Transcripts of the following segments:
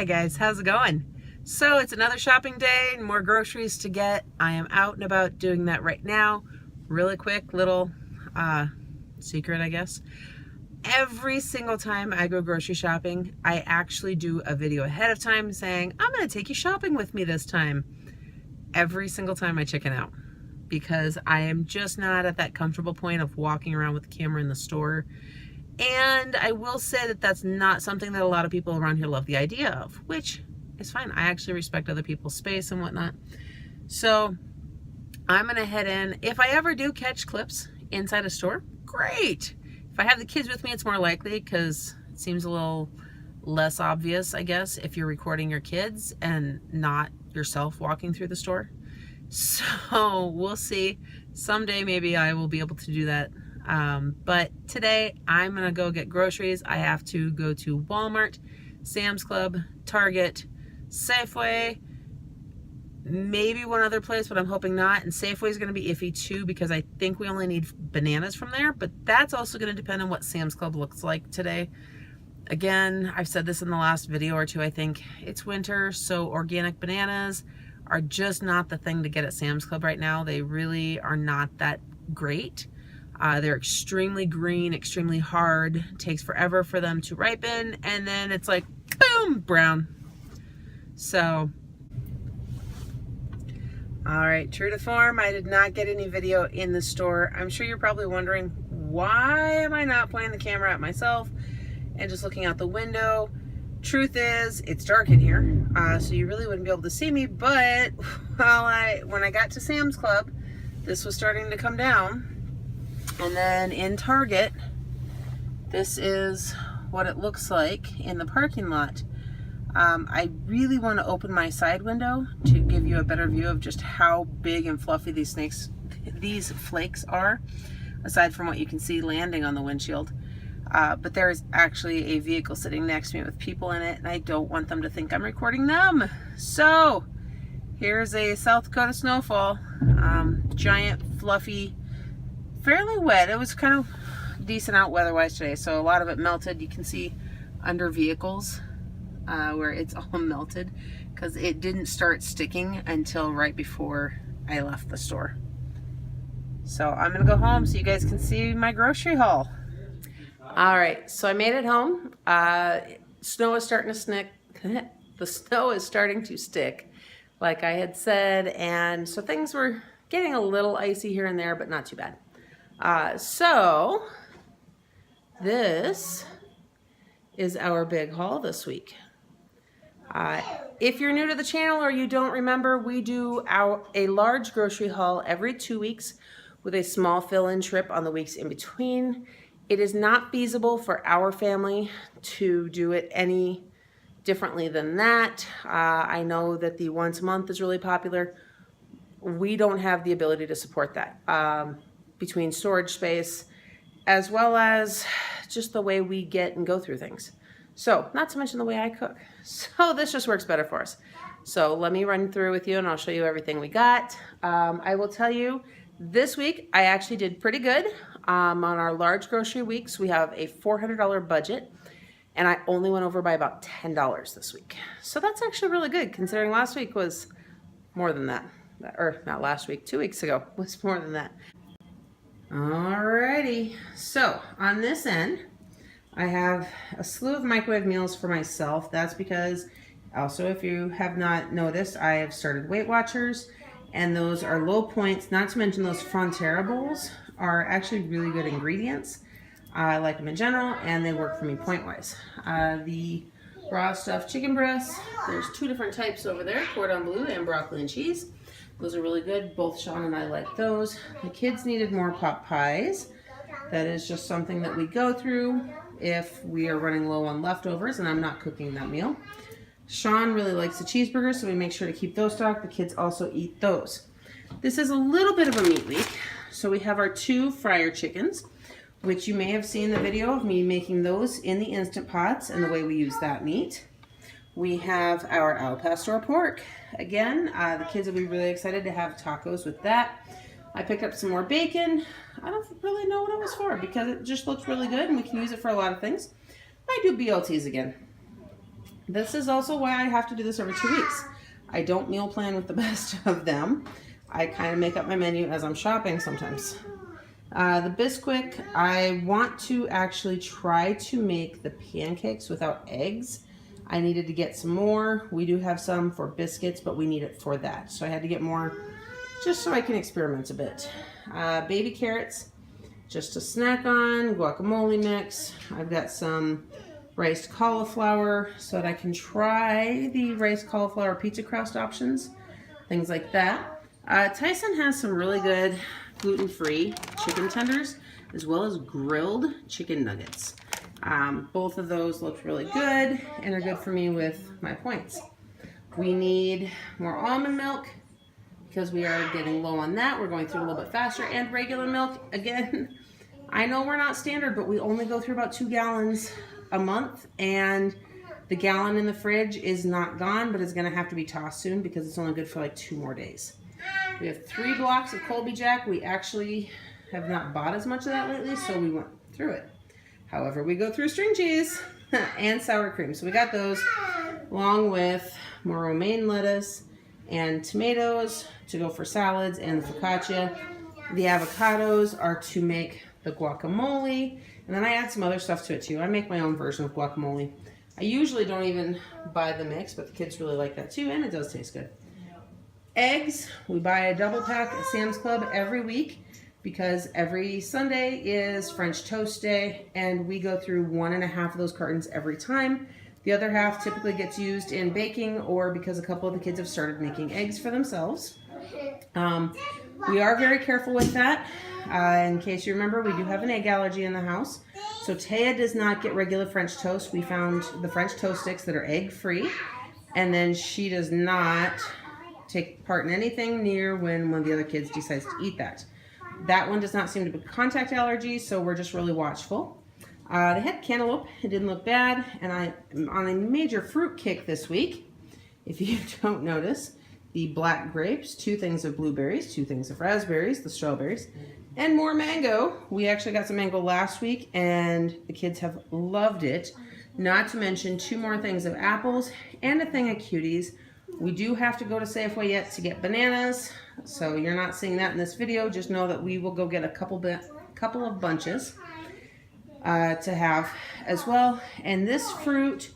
Hi guys, how's it going? So it's another shopping day, more groceries to get. I am out and about doing that right now. Really quick little secret, I guess. Every single time I go grocery shopping, I actually do a video ahead of time saying, I'm gonna take you shopping with me this time. Every single time I chicken out because I am just not at that comfortable point of walking around with the camera in the store. And I will say that that's not something that a lot of people around here love the idea of, which is fine. I actually respect other people's space and whatnot. So I'm gonna head in. If I ever do catch clips inside a store, great. If I have the kids with me, it's more likely because it seems a little less obvious, I guess, if you're recording your kids and not yourself walking through the store. So we'll see. Someday maybe I will be able to do that. But today I'm gonna go get groceries. I have to go to Walmart, Sam's Club, Target, Safeway, maybe one other place, but I'm hoping not. And Safeway is gonna be iffy too because I think we only need bananas from there, but that's also gonna depend on what Sam's Club looks like today. Again, I've said this in the last video or two, I think. It's winter, so organic bananas are just not the thing to get at Sam's Club right now. They really are not that great. They're extremely green, extremely hard. Takes forever for them to ripen, and then it's like, boom, brown. So, all right, true to form, I did not get any video in the store. I'm sure you're probably wondering, why am I not pointing the camera at myself and just looking out the window? Truth is, it's dark in here, so you really wouldn't be able to see me, but when I got to Sam's Club, this was starting to come down. And then in Target, this is what it looks like in the parking lot. I really want to open my side window to give you a better view of just how big and fluffy these flakes are, aside from what you can see landing on the windshield. But there is actually a vehicle sitting next to me with people in it, and I don't want them to think I'm recording them. So here's a South Dakota snowfall, giant, fluffy, fairly wet. It was kind of decent out weather-wise today, so a lot of it melted. You can see under vehicles where it's all melted because it didn't start sticking until right before I left the store. So I'm gonna go home so you guys can see my grocery haul. All right, so I made it home. Snow is starting to stick. The snow is starting to stick, like I had said, and so things were getting a little icy here and there, but not too bad. So this is our big haul this week. If you're new to the channel or you don't remember, we do a large grocery haul every 2 weeks with a small fill-in trip on the weeks in between. It is not feasible for our family to do it any differently than that. I know that the once a month is really popular. We don't have the ability to support that. Between storage space as well as just the way we get and go through things. So, not to mention the way I cook. So this just works better for us. So let me run through with you and I'll show you everything we got. I will tell you, this week I actually did pretty good. On our large grocery weeks, we have a $400 budget and I only went over by about $10 this week. So that's actually really good considering last week was more than that. Or not last week, 2 weeks ago was more than that. Alrighty, so on this end, I have a slew of microwave meals for myself. That's because, also if you have not noticed, I have started Weight Watchers, and those are low points, not to mention those Frontera bowls are actually really good ingredients. I like them in general, and they work for me point-wise. The raw stuffed chicken breasts, there's 2 different types over there, cordon bleu and broccoli and cheese. Those are really good. Both Sean and I like those. The kids needed more pot pies. That is just something that we go through if we are running low on leftovers and I'm not cooking that meal. Sean really likes the cheeseburgers, so we make sure to keep those stocked. The kids also eat those. This is a little bit of a meat week. So we have our 2 fryer chickens, which you may have seen the video of me making those in the Instant Pots and the way we use that meat. We have our Al Pastor pork. Again, the kids will be really excited to have tacos with that. I picked up some more bacon. I don't really know what it was for because it just looks really good and we can use it for a lot of things. I do BLTs again. This is also why I have to do this every 2 weeks. I don't meal plan with the best of them. I kind of make up my menu as I'm shopping sometimes. The Bisquick, I want to actually try to make the pancakes without eggs. I needed to get some more. We do have some for biscuits, but we need it for that. So I had to get more just so I can experiment a bit. Baby carrots, just to snack on, guacamole mix. I've got some riced cauliflower so that I can try the riced cauliflower pizza crust options, things like that. Tyson has some really good gluten-free chicken tenders as well as grilled chicken nuggets. Both of those look really good and are good for me with my points. We need more almond milk because we are getting low on that. We're going through a little bit faster, and regular milk. Again, I know we're not standard, but we only go through about 2 gallons a month, and the gallon in the fridge is not gone, but it's going to have to be tossed soon because it's only good for like 2 more days. We have 3 blocks of Colby Jack. We actually have not bought as much of that lately, so we went through it. However, we go through string cheese and sour cream. So we got those along with more romaine lettuce and tomatoes to go for salads and the focaccia. The avocados are to make the guacamole. And then I add some other stuff to it too. I make my own version of guacamole. I usually don't even buy the mix, but the kids really like that too, and it does taste good. Eggs, we buy a double pack at Sam's Club every week because every Sunday is French toast day, and we go through 1.5 of those cartons every time. The other half typically gets used in baking or because a couple of the kids have started making eggs for themselves. We are very careful with that. In case you remember, we do have an egg allergy in the house. So Taya does not get regular French toast. We found the French toast sticks that are egg-free. And then she does not take part in anything near when one of the other kids decides to eat that. That one does not seem to be contact allergy, so we're just really watchful. They had cantaloupe. It didn't look bad. And I'm on a major fruit kick this week. If you don't notice, the black grapes, 2 things of blueberries, 2 things of raspberries, the strawberries, and more mango. We actually got some mango last week, and the kids have loved it. Not to mention 2 more things of apples and a thing of cuties. We do have to go to Safeway yet to get bananas, so you're not seeing that in this video. Just know that we will go get a couple of bunches to have as well. And this fruit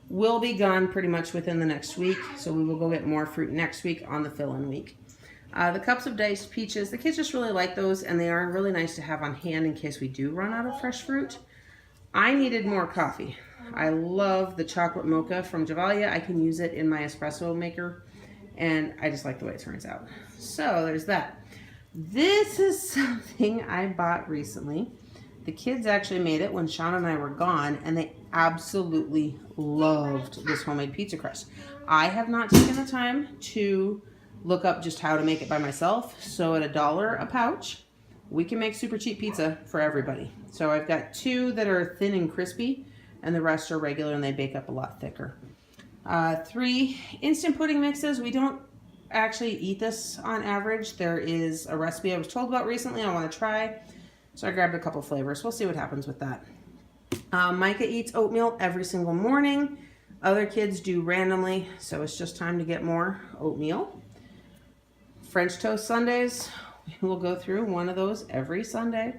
will be gone pretty much within the next week, so we will go get more fruit next week on the fill-in week. The cups of diced peaches, the kids just really like those, and they are really nice to have on hand in case we do run out of fresh fruit. I needed more coffee. I love the chocolate mocha from Gevalia. I can use it in my espresso maker, and I just like the way it turns out. So there's that. This is something I bought recently. The kids actually made it when Sean and I were gone, and they absolutely loved this homemade pizza crust. I have not taken the time to look up just how to make it by myself. So at $1 a pouch, we can make super cheap pizza for everybody. So I've got 2 that are thin and crispy, and the rest are regular, and they bake up a lot thicker. 3 instant pudding mixes. We don't actually eat this on average. There is a recipe I was told about recently I want to try, so I grabbed a couple flavors. We'll see what happens with that. Micah eats oatmeal every single morning. Other kids do randomly, so it's just time to get more oatmeal. French toast sundaes, we'll go through 1 of those every Sunday.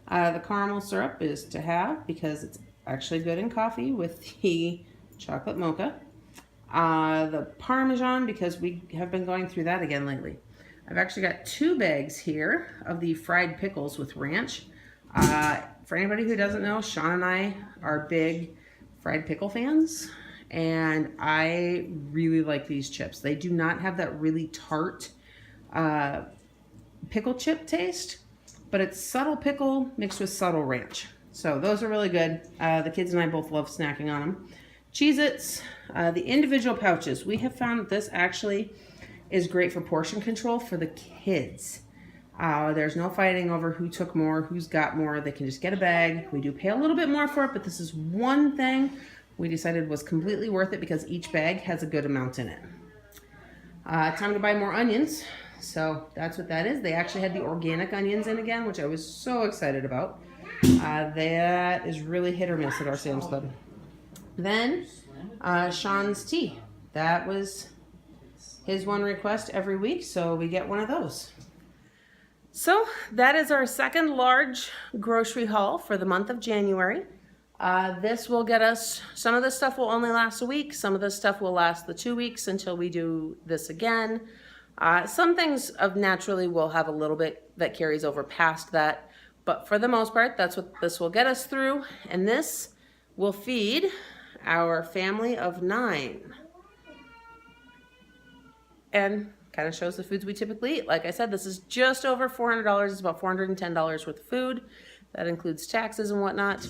The caramel syrup is to have because it's actually good in coffee with the chocolate mocha. The Parmesan, because we have been going through that again lately. I've actually got 2 bags here of the fried pickles with ranch. For anybody who doesn't know, Sean and I are big fried pickle fans, and I really like these chips. They do not have that really tart pickle chip taste, but it's subtle pickle mixed with subtle ranch. So those are really good. The kids and I both love snacking on them. Cheez-Its, the individual pouches. We have found that this actually is great for portion control for the kids. There's no fighting over who took more, who's got more. They can just get a bag. We do pay a little bit more for it, but this is one thing we decided was completely worth it because each bag has a good amount in it. Time to buy more onions. So that's what that is. They actually had the organic onions in again, which I was so excited about. That is really hit or miss at our Sam's Club. Then Sean's tea. That was his one request every week, so we get one of those. So that is our second large grocery haul for the month of January. This will get us, some of this stuff will only last a week, some of this stuff will last the 2 weeks until we do this again. Some things of naturally will have a little bit that carries over past that, but for the most part, that's what this will get us through, and this will feed our family of 9. And kind of shows the foods we typically eat. Like I said, this is just over $400. It's about $410 worth of food. That includes taxes and whatnot.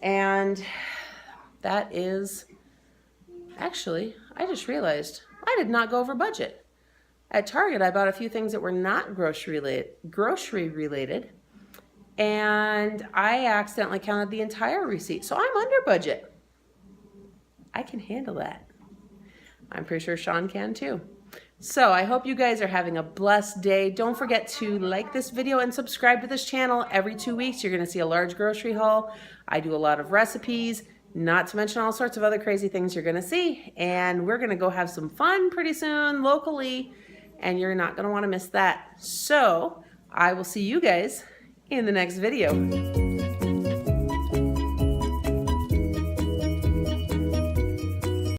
And that is, actually, I just realized I did not go over budget. At Target, I bought a few things that were not grocery related, and I accidentally counted the entire receipt. So I'm under budget. I can handle that. I'm pretty sure Sean can too. So I hope you guys are having a blessed day. Don't forget to like this video and subscribe to this channel. Every 2 weeks, you're gonna see a large grocery haul. I do a lot of recipes, not to mention all sorts of other crazy things you're gonna see. And we're gonna go have some fun pretty soon locally, and you're not gonna wanna miss that. So I will see you guys in the next video.